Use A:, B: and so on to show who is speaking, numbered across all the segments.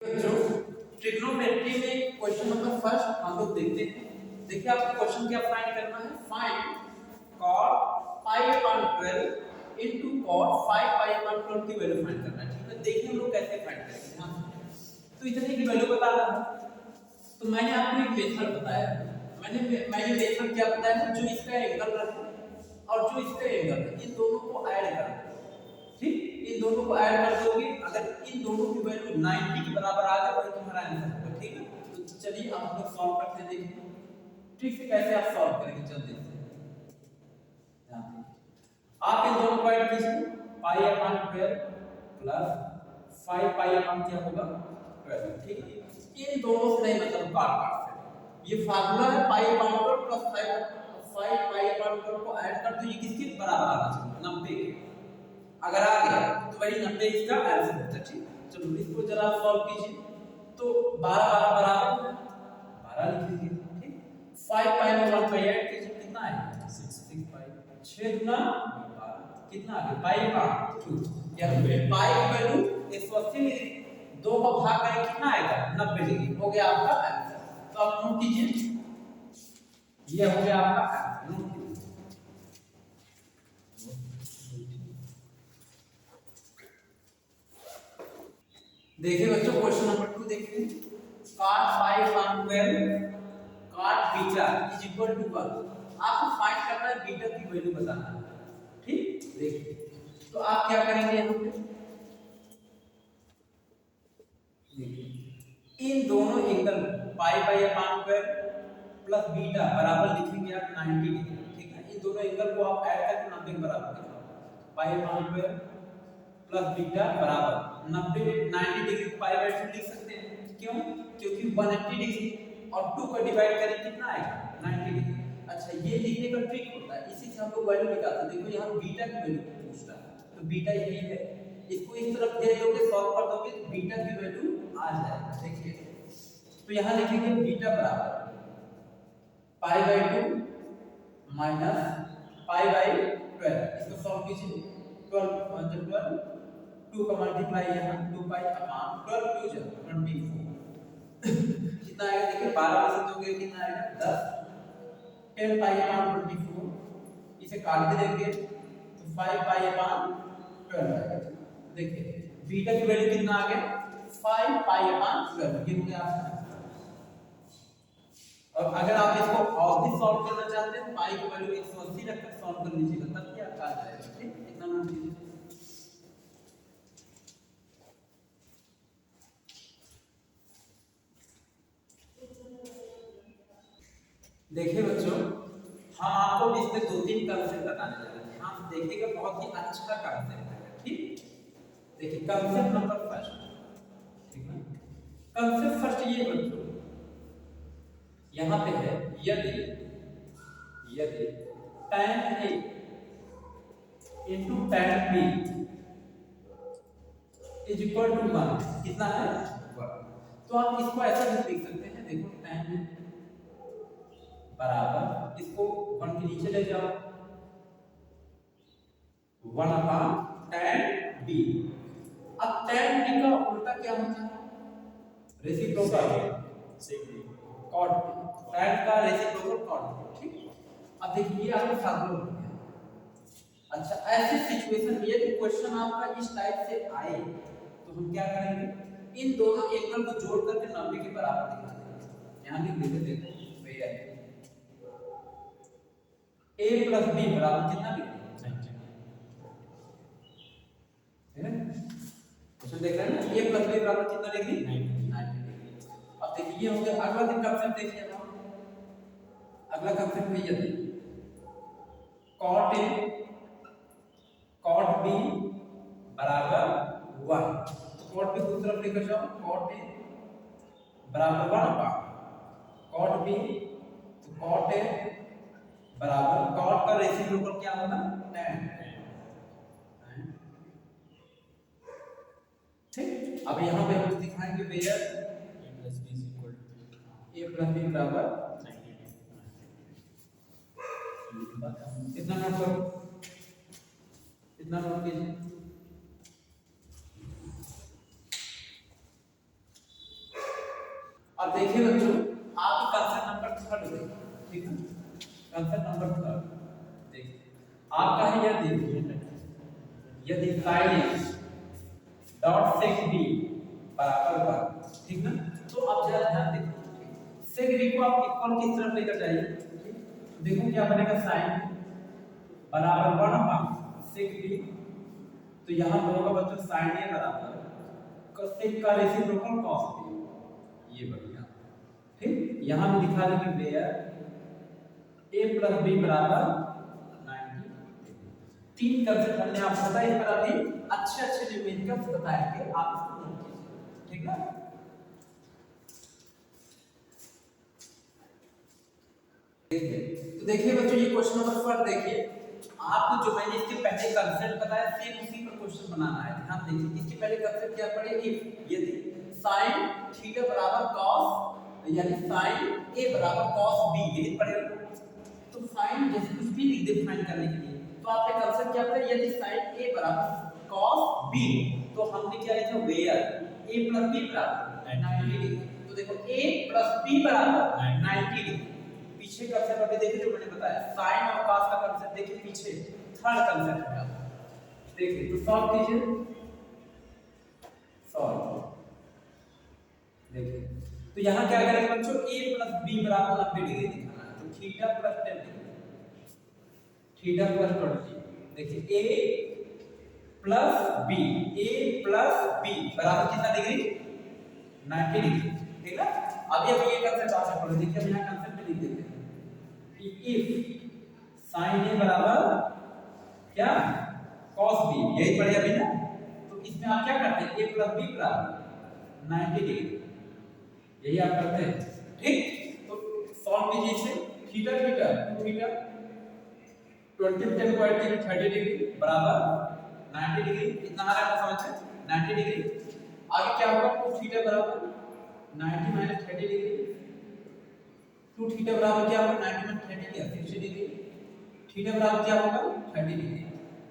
A: बच्चों ट्रिग्नोमेट्री में question number first हम लोग देखते हैं। देखिए आपको क्वेश्चन क्या फाइंड करना है। Find cot pi upon 12 into cot 5 pi upon 12 की वैल्यू फाइंड करना है। ठीक है, देखिए हम लोग कैसे फाइंड करेंगे। हाँ, तो इतने की वैल्यू बताना है। तो मैंने आपको एक मेथड बताया। मैंने मेथड क्या बताया, जो इसका एंगल रखे और जो इसका एंगल है इन दोनों को ऐड कर दो। ठीक, इन दोनों को ऐड कर दोगे, अगर इन दोनों की वैल्यू 90 के बराबर आ जाए तो तुम्हारा आंसर होगा। ठीक है, तो चलिए अब हम लोग सॉल्व करते हैं। देखिए ठीक से कैसे आप सॉल्व करेंगे, चल देखते हैं। आप इन दोनों को ऐड कीजिए, pi upon 12 plus 5 pi upon क्या होगा 12। ठीक है, इन दोनों से नहीं मतलब काट काट से ये फार्मूला है pi upon 12 plus 5 pi upon 12 को ऐड कर दो, ये किसके बराबर आना चाहिए 90 के। अगर आ गया तो वही 90 इसका आंसर होता है। ठीक, चलो इसको जरा सॉल्व कीजिए। तो 12 12 बराबर 12 लिख लीजिए। ठीक, 5 पाई में 1 पाई ऐड कीजिए, कितना आएगा 6 पाई, 6 गुना 12 कितना आ गया पाई अपॉन 2। यानी पाई की वैल्यू 180 डिग्री, 2 को भाग करें कितना आएगा 90 डिग्री, हो गया आपका आंसर। तो आप नोट कीजिए, ये हो गया आपका आंसर। नोट कीजिए। देखिए बच्चों क्वेश्चन नंबर 2 देखिए, cot 5 upon 12 cot beta is equal to 1। आपको फाइंड करना है बीटा की वैल्यू बताना है। ठीक, देखिए तो आप क्या करेंगे यहाँ पे, देखिए इन दोनों angle pi by upon 12 plus beta बराबर लिखेंगे आप 90 डिग्री। ठीक है, इन दोनों एंगल को आप ऐड करके 90 के बराबर लिखो, पाई अपॉन 12 प्लस बीटा बराबर 90 डिग्री को पाई बाय 2 लिख सकते हैं। क्यों, क्योंकि 180 डिग्री और 2 को डिवाइड करें कितना आएगा 90 डिग्री। अच्छा, ये लिखने का ट्रिक होता है, इसी से हम लोग वैल्यू निकालते हैं। देखो यहाँ बीटा की वैल्यू पूछता है, तो बीटा यही है, इसको इस तरफ दे दोगे सॉल्व कर दोगे तो बीटा की वैल्यू आ जाएगा। देखिए तो यहाँ लिखेंगे बीटा बराबर pi by 2 minus pi by 12। इसको सॉल्व कीजिए, 12 2 का मल्टीप्लाई यहाँ 2 पाई अपॉन 12 2 जा 24 कितना आएगा देखिए 12 में से दोगे कितना आएगा 10, 10 पाई अपॉन 24 इसे काट के देंगे तो 5 पाई अपॉन 12 आएगा। देखिए बीटा की वैल्यू कितना आ गया 5 पाई अपॉन 12, ये हो गया आपका। और अगर आप इसको और भी सॉल्व करना चाहते हैं पाई की वैल्यू 180 रखकर सॉल्व कर लीजिएगा, तब क्या आ जाएगा। ठीक, इतना नोट कीजिए। देखिए बच्चों हम आपको इसमें 2-3 कंसेप्ट बताने जा रहे हैं। हाँ देखिएगा, बहुत ही अच्छा कंसेप्ट है। ठीक, देखिए कंसेप्ट नंबर फर्स्ट, ठीक है, कंसेप्ट फर्स्ट ये बच्चों यहाँ पे है, यदि यदि tan A into tan B is equal to 1, कितना है 1, तो आप इसको ऐसा भी लिख सकते हैं। देखो tan बराबर इसको 1 के नीचे ले जाओ 1 अपॉन tan B। अब tan B का उल्टा क्या होता है रेसिप्रोकल cot B, tan का रेसिप्रोकल cot B। ठीक, अब देखिए आपका फार्मूला हो गया। अच्छा, ऐसे सिचुएशन में यदि क्वेश्चन आपका इस टाइप से आए तो हम क्या करेंगे, इन दोनों एंगल को जोड़ करके 90 के बराबर दिखा देंगे। यहां लिख देते देखो भैया a प्लस b बराबर कितना लिखेंगे है ना, क्वेश्चन देख रहे हैं ना, a प्लस b बराबर कितना डिग्री 90 डिग्री। अब देखिए ये हो गया। अगला कंसेप्ट देखिए, अगला कंसेप्ट है यदि cot a cot b बराबर 1, तो cot b दूसरी तरफ लेकर जाओ, cot a बराबर 1 अपॉन cot b, तो cot a बराबर cot का रेसिप्रोकल क्या होगा tan। ठीक, अब यहाँ पे हम दिखाएंगे भैया a प्लस b बराबर 90। कितना नोट करो, कितना नोट कीजिए। देखिए बच्चों, आप कंसेप्ट नंबर 3 देखिए, ठीक है, कंसेप्ट नंबर 3 देखिए, आपका है यदि साइन डॉट सेक बी बराबर 1, ठीक ना। तो आप जरा ध्यान देखिए, सेक बी को आप इक्वल किस तरफ लेकर जाइए, तो देखो क्या बनेगा, साइन बराबर 1 सेक बी, तो यहाँ पर होगा बच्चों साइन ए बराबर सेक का रेसिप्रोकल कॉस बी, ये बढ़िया, ठीक। यहाँ भी दिखा देंगे वेयर a प्लस बी बराबर 90। 3 कंसेप्ट हमने आपको बताया, इस पर अभी अच्छे न्यूमेरिकल्स बताएंगे, आप इसको नोट कीजिए, ठीक है। तो देखिए बच्चों, ये क्वेश्चन नंबर 4 देखिए, आपको जो मैंने इसके पहले कंसेप्ट बताया सेम उसी पर क्वेश्चन बनाना है। ध्यान देखिए, इसके पहले कंसेप्ट क्या पढ़े, इफ यदि sin थीटा बराबर cos, यानी sin a बराबर cos b, यही पढ़े। तो sin जैसे कुछ भी लिख दे फाइंड करने के लिए, तो आपने कंसेप्ट क्या पढ़ा, यदि sin a बराबर cos b, तो हमने क्या लिखा, वेयर a प्लस b बराबर 90 डिग्री। तो देखो a प्लस b बराबर 90 डिग्री। पीछे कंसेप्ट अभी देखिए जो मैंने बताया, साइन और cos का कंसेप्ट देखिए, पीछे थर्ड कंसेप्ट है, देखिए। तो सॉल्व कीजिए, सॉल्व देखिए। तो यहाँ क्या करेंगे बच्चों, a प्लस b बराबर 90 डिग्री दिखाना है, तो theta plus 10 degree, theta plus 20, देखिए a प्लस b बराबर कितना डिग्री, 90 डिग्री, ठीक है। अभी ये कंसेप्ट आपसे पढ़ो, देखिए हम यहाँ कंसेप्ट लिख देते हैं, इफ sin a बराबर क्या, cos b, यही पढ़े अभी ना। तो इसमें आप क्या करते हैं, a प्लस b बराबर 90 डिग्री, यही आप करते हैं, ठीक। तो सॉल्व कीजिए इसे, थीटा 20 10 को ऐड कीजिए 30 डिग्री बराबर 90 डिग्री, इतना आ रहा है समझ में, 90 डिग्री। आगे क्या होगा, 2 थीटा बराबर 90 माइनस 30 डिग्री, 2 थीटा बराबर क्या होगा, 90 माइनस 30 क्या 60 डिग्री, थीटा बराबर क्या होगा 30 डिग्री,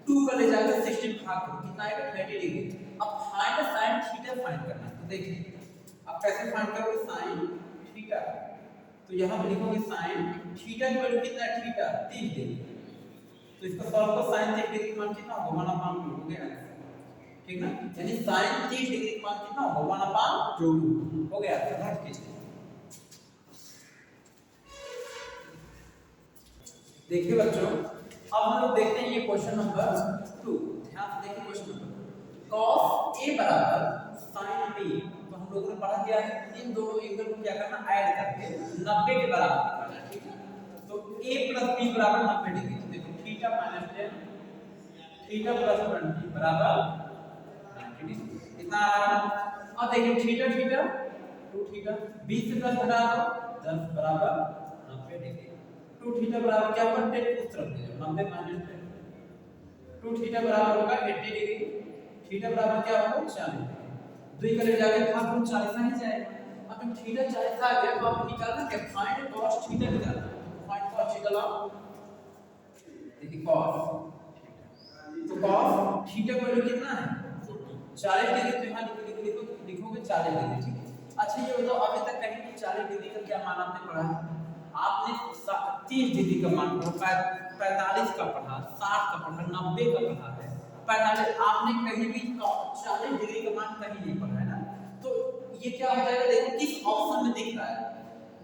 A: 2 का ले जाकर 60 भाग करो, कितना आएगा 30 डिग्री। अब फाइंड sin थीटा फाइंड करना है, तो देखिए आप कैसे फाइंड करोगे sin थीटा, तो यहां पे लिखोगे sin थीटा की वैल्यू कितना है, थीटा 30 डिग्री, तो इसका सॉल्व करो, sin 30 डिग्री का मान कितना होगा 1/2 हो गया, ठीक ना। यानी sin 30 डिग्री का मान कितना होगा 1/2 हो गया, तो नोट कीजिए। देखिए बच्चों, अब हम लोग देखते हैं ये क्वेश्चन नंबर 2, ध्यान से देखिए क्वेश्चन नंबर, cos a बराबर sin b, तो हम लोगों ने पढ़ा क्या है, इन दोनों एंगल को क्या करना, ऐड करके 90 के बराबर निकालना, ठीक है। तो a प्लस b बराबर 90 डिग्री, तो देखो थीटा माइनस 10 थीटा प्लस 20 बराबर 90 डिग्री, इतना आ रहा है। अब देखिए थीटा 2 थीटा 20 से 10 घटा दो 10 बराबर 90 डिग्री, 2 थीटा बराबर क्या होगा, 10 उस तरफ ले जाओ, 90 माइनस 10, 2 थीटा बराबर होगा 80 डिग्री, थीटा बराबर क्या होगा 40 डिग्री, 2 का ले जाके भाग करो 40 आ ही जाएगा। अब थीटा 40 आ गया, तो आप निकालना क्या, फाइंड cos थीटा निकालना, फाइंड cos थीटा लाओ, देखिए cos, तो cos थीटा का वैल्यू कितना है 40 डिग्री, तो यहां लिखोगे 40 डिग्री, ठीक है। अच्छा ये बताओ, अभी तक कहीं भी 40 डिग्री का क्या मान आपने पढ़ा है, आपने 30 डिग्री का मान पढ़ा, 45 का पढ़ा, 60 का पढ़ा, 90 का पढ़ा है, 45, आपने कहीं भी 40 डिग्री का मान कहीं नहीं पढ़ा है ना। तो ये क्या हो जाएगा, देखो किस ऑप्शन में दिख रहा है,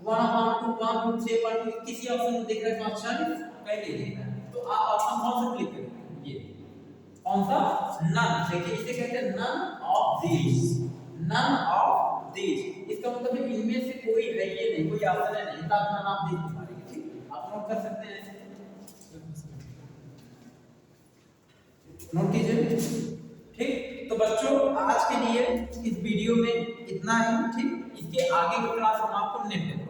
A: 1/2 1/2 3/2, किसी ऑप्शन में दिख रहा है 40, कहीं नहीं दिख रहा है, तो आप ऑप्शन कौन सा क्लिक करेंगे, ये कौन सा, नन, देखिए इसे कहते हैं none of these, none of these, इसका मतलब है इनमें से कोई है ये नहीं, कोई ऑप्शन है नहीं, तब नन ऑफ दीस मारेंगे, ठीक, आप नोट कर सकते हैं, नोट कीजिए, ठीक। तो बच्चों आज के लिए इस वीडियो में इतना ही, ठीक, इसके आगे की क्लास हम आपको नेक्स्ट